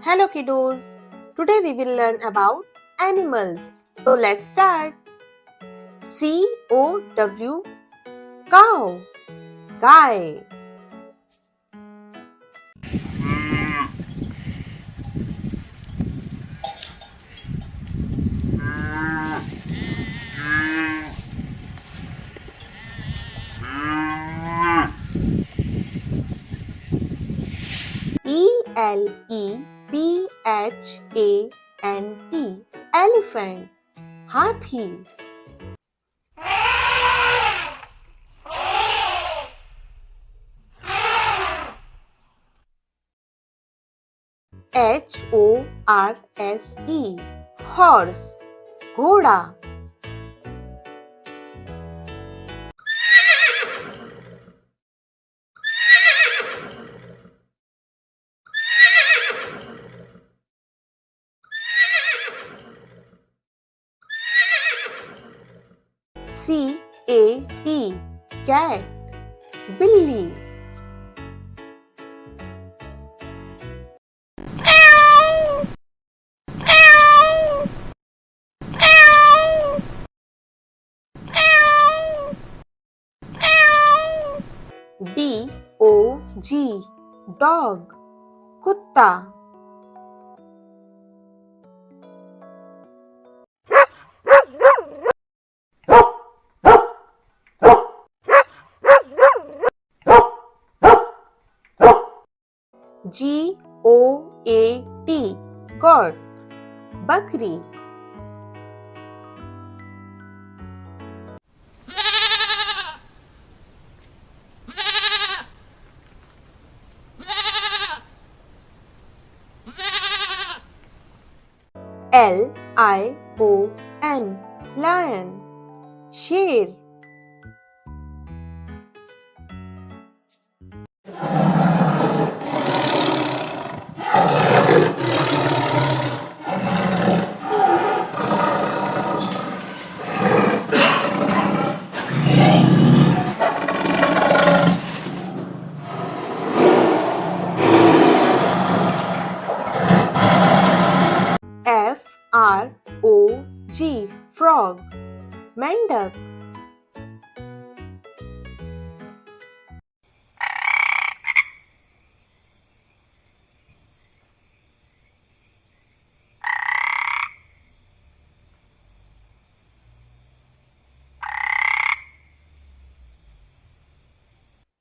Hello kiddos, today we will learn about animals. So let's start. C-O-W, cow, guy. E-L-E-P-H-A-N-T, elephant, hathi. H-O-R-S-E, horse, घोड़ा. C-A-T, cat, बिल्ली. D-O-G, dog, कुत्ता. G-O-A-T, goat, बकरी. L-I-O-N, lion, शेर. F-R-O-G, frog, मेंढक.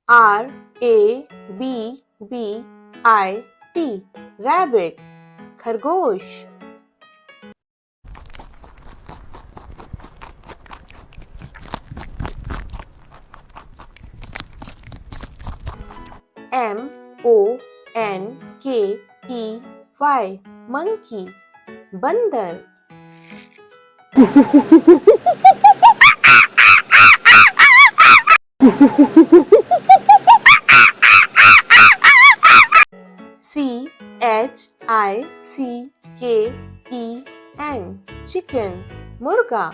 R-A-B-B-I-T, rabbit, खरगोश. M-O-N-K-E-Y, monkey, बंदर. C-H-I-C-K-E-N, chicken, मुर्गा.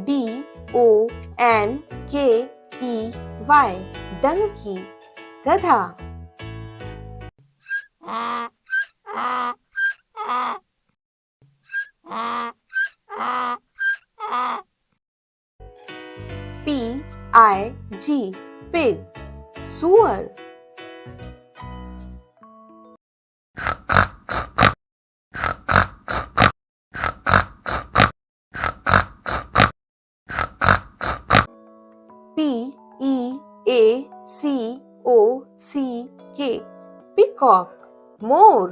D-O-N-K-E-Y, donkey, गधा. P-I-G, pig, सुअर. P-E-A-C-O-C-K, peacock, मोर.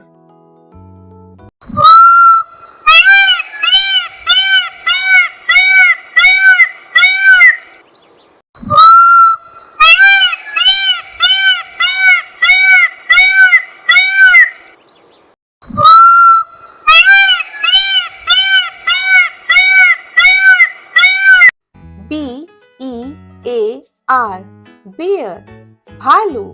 B-E-A-R, bear, भालू.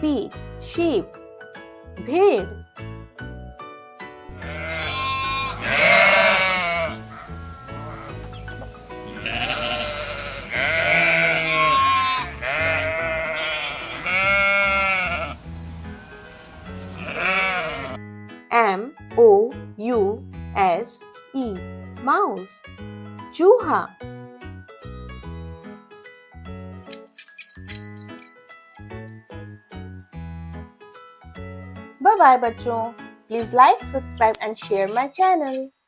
sheep, sheep. भेड़. mouse, mouse. चूहा. Bye bye बच्चों. Please like, subscribe and share my channel.